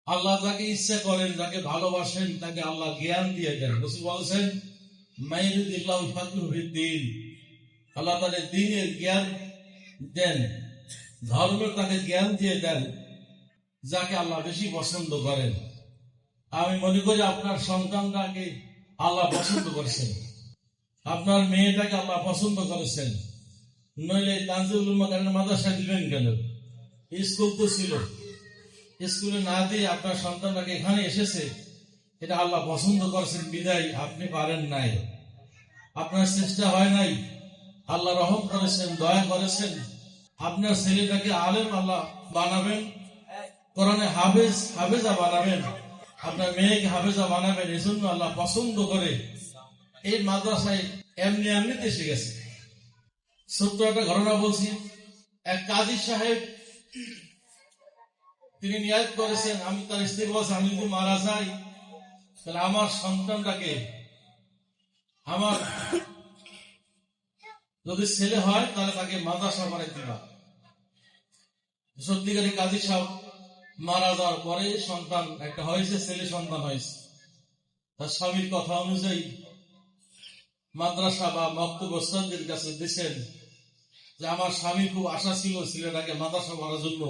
আল্লাহ যাকে ইচ্ছা করেন, যাকে ভালোবাসেন, তাকে আল্লাহ জ্ঞান দিয়ে দেন। রাসূল বলেছেন, মাইয়ুরিদিল্লাহু ফাকহু ফিদ্দীন, আল্লাহ তাদের দ্বীনের জ্ঞান দেন, ধর্মের তাকে জ্ঞান দিয়ে দেন যাকে আল্লাহ বেশি পছন্দ করেন। আমি মনে করি আপনার সন্তানটাকে আল্লাহ পছন্দ করেছেন, আপনার মেয়েটাকে আল্লাহ পছন্দ করেছেন, নইলে তানজিলুল উলামা মাদ্রাসা দিবেন কেন? স্কুল তো ছিল, স্কুলে না দিয়ে আপনার সন্তানটাকে এখানে এসেছে, এটা আল্লাহ পছন্দ করেছেন বিদায় আপনি পারেন নাই, আপনার চেষ্টা হয় নাই। আল্লাহ রহম করেছেন, দয়া করেছেন, আপনার ছেলেটাকে আলেম আল্লাহ বানাবেন, কোরআনে হাফেজা বানাবেন, আপনার মেয়েকে হাফেজা বানাবেন। এই জন্য আল্লাহ পছন্দ করে এই মাদ্রাসায় এমনিতে এসে গেছে। ছোট্ট একটা ঘটনা বলছি। এক কাজী সাহেব, তিনি নিয়াত করেছেন, আমি তার স্ত্রী বলছেন, আমি যদি মারা যাই তাহলে আমার সন্তানটাকে, আমার যদি ছেলে হয় তাহলে তাকে মাদ্রাসা বানাই দিবা। সত্যিকারী কাজী সাহেব মারা যাওয়ার পরে সন্তান একটা হয়েছে, ছেলে সন্তান হয়েছে। তার স্বামীর কথা অনুযায়ী মাদ্রাসা বা মক্তব ওস্তাদের কাছে দিয়েছেন যে আমার স্বামী খুব আশা ছিল ছেলেটাকে মাদ্রাসা করার জন্য,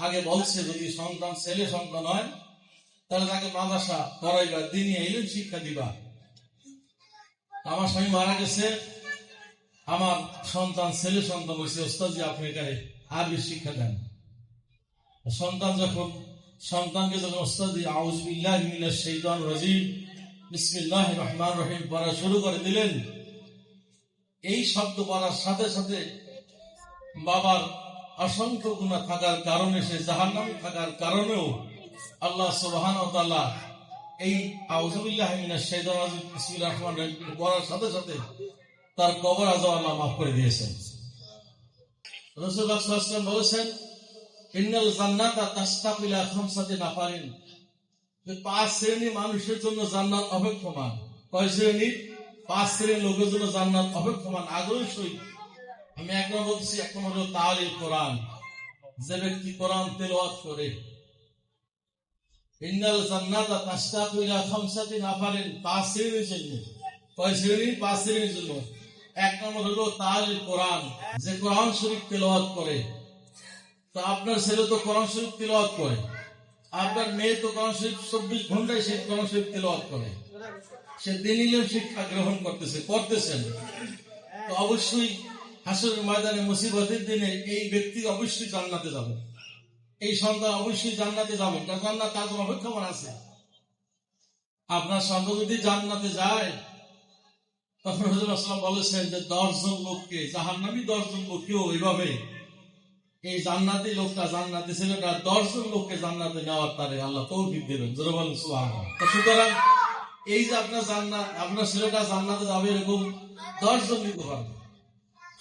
আগে বলছে যদি সন্তান ছেলে সন্তান হয় তাহলে তাকে মাদ্রাসা করাইবা, দিনী ইলম শিক্ষা দিবা। আমার স্বামী মারা গেছে, আমার সন্তান ছেলে সন্তান হয়েছে, ওস্তাদজি আপনি এখানে আরবি শিক্ষা দেন। সন্তানকে যখন ওস্তাদজি আউযু বিল্লাহি মিনাশ শাইতানির রাজিম বিসমিল্লাহির রহমানির রহিম পড়া শুরু করে দিলেন, এই শব্দ পড়ার সাথে সাথে বাবার অসংখ্য গুনাহ থাকার কারণে, সে জাহান্নামী থাকার কারণেও আল্লাহ সুবহানাহু ওয়া তাআলা এই আউযু বিল্লাহি মিনাশ শাইতানির রাজিম বিসমিল্লাহির রহমানির রহিম পড়ার সাথে সাথে তার কবর আযাব আল্লাহ মাফ করে দিয়েছেন। রাসূলুল্লাহ সাল্লাল্লাহু আলাইহি ওয়াসাল্লাম বলেছেন, ইন্নাল জান্নাতা তাশতাকু ইলা খামসাতি নাফারিন, পাঁচ শ্রেণীর মানুষের জন্য জান্নাত অপেক্ষমান। কয় শ্রেণী? পাঁচ শ্রেণীর লোকের জন্য জান্নাত অপেক্ষমান, আগ্রহী। আমি এক নম্বর বলছি, এক নম্বর হলো তালিল কোরআন, যে ব্যক্তি কোরআন তেলাওয়াত করে। ইন্নাল জান্নাতা তাশতাকু ইলা খামসাতি নাফারিন, পাঁচ শ্রেণীর জন্য। কয় শ্রেণী? পাঁচ শ্রেণীর জন্য। এক নম্বর হলো তালিল কোরআন, যে কোরআন শরীফ তেলাওয়াত করে। তো আপনার ছেলে তো কোরআন শরীফ তেলাওয়াত করে, আপনার মেয়ে তো কোরআন শরীফ 24 ঘন্টায় সে কোরআন শরীফ তেলাওয়াত করে, সে দ্বীনী ইলম শিক্ষা গ্রহণ করতেছেন। তো অবশ্যই হাসরের ময়দানে মুসিবতের দিনে এই ব্যক্তি অবশ্যই জান্নাতে যাবে, এই সন্তান অবশ্যই জান্নাতে যাবে, তার জান্নাত তার জন্য অপেক্ষমান আছে। আপনার সন্তান যদি জান্নাতে যায়, তখন রাসূলুল্লাহ সাল্লাল্লাহু আলাইহি ওয়াসাল্লাম বলেছেন যে 10 জন লোককে, জাহান্নামী 10 জন লোককেও এইভাবে এই জান্নাতি লোকটা, জান্নাতি ছেলেটা 10 জন লোককে জান্নাতে নেওয়ার তারে আল্লাহ তৌফিক দেবেন। জোরে বলেন সুবহানাল্লাহ। সুতরাং এই যে আপনার ছেলেটা জান্নাতে যাবে, এরকম 10 জন নিতে পারবে।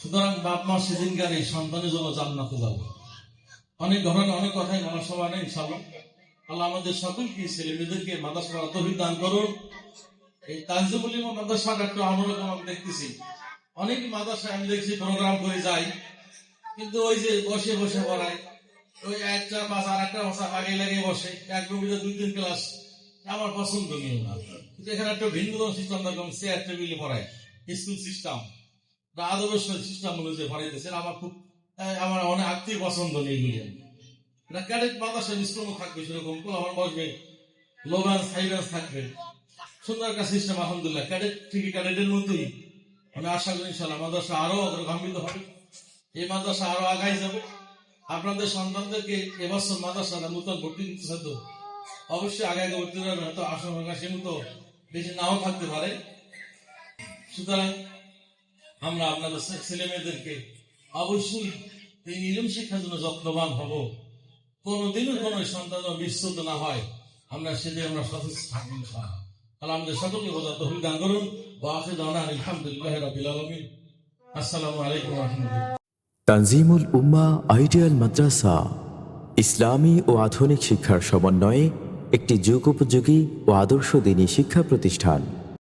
সুতরাং বাপ মা সেদিনকার এই সন্তানের জন্য জান্নাতে যাবে। অনেক ঘটনা, অনেক কথাই বলার সময় নেই। ইনশাআল্লাহ আল্লাহ আমাদের সকলকে, ছেলে মেয়েদেরকে মাদ্রাসা পড়ার তৌফিক দান করুন। এই তানজিমুল উলামা মাদ্রাসার একটা অন্যরকম আমি দেখতেছি, অনেক মাদ্রাসায় আমি দেখছি প্রোগ্রাম করে যাই, কিন্তু ওই যে বসে বসে পড়ায়, ওই একটা বাস আর একটা বাসা লাগিয়ে বসে, এক রুমিতে 2-3 ক্লাস, আমার পছন্দ নিয়ে না। কিন্তু এখানে একটা ভিন্ন সিস্টেম দেখলাম, চেয়ার টেবিলে পড়ায়, স্কুল সিস্টেম বা আদবের সিস্টেম অনুযায়ী পড়াইতেছে। আমার অনেক আত্মীয় পছন্দ নেই এগুলি। এটা ক্যাডেট মাদ্রাসার স্কুল থাকবে, সেরকম আমার বসবে, লো ব্যান্স হাই ব্যান্স থাকবে, সুন্দর একটা সিস্টেম। আলহামদুলিল্লাহ ক্যাডেট ঠিকই ক্যাডেটের মতোই। আমি আশা করি ইনশাআল্লাহ মাদ্রাসা আরো অগ্রগামিত হবে, এই মাদ্রাসা আরো আগাই যাবে। আপনাদের সন্তানদেরকে এবছর মাদ্রাসা নতুন ভর্তি দিতেছে, তো অবশ্যই আগায় ভর্তি হবে, হয়তো আশঙ্কা সীমিত বেশি নাও থাকতে পারে। সুতরাং আমরা আপনাদের ছেলে মেয়েদেরকে অবশ্যই এই ইলম শিক্ষার জন্য যত্নবান হব, কোনদিনও কোন সন্তান বিচ্যুত না হয়, আমরা সেদিন আমরা সচেষ্ট থাকবো ইনশাআল্লাহ। আল্লাহ আমাদের সকলকে বোঝার তৌফিক দান করুন। ওয়া আখিরু দাওয়ানা আলহামদুলিল্লাহি রাব্বিল আলামিন। আসসালামু আলাইকুম ওয়া রাহমাতুল্লাহ। তানজিমুল উম্মাহ আইডিয়াল মাদ্রাসা ইসলামী ও আধুনিক শিক্ষার সমন্বয়ে একটি যুগোপযোগী ও আদর্শ দ্বীনী শিক্ষা প্রতিষ্ঠান।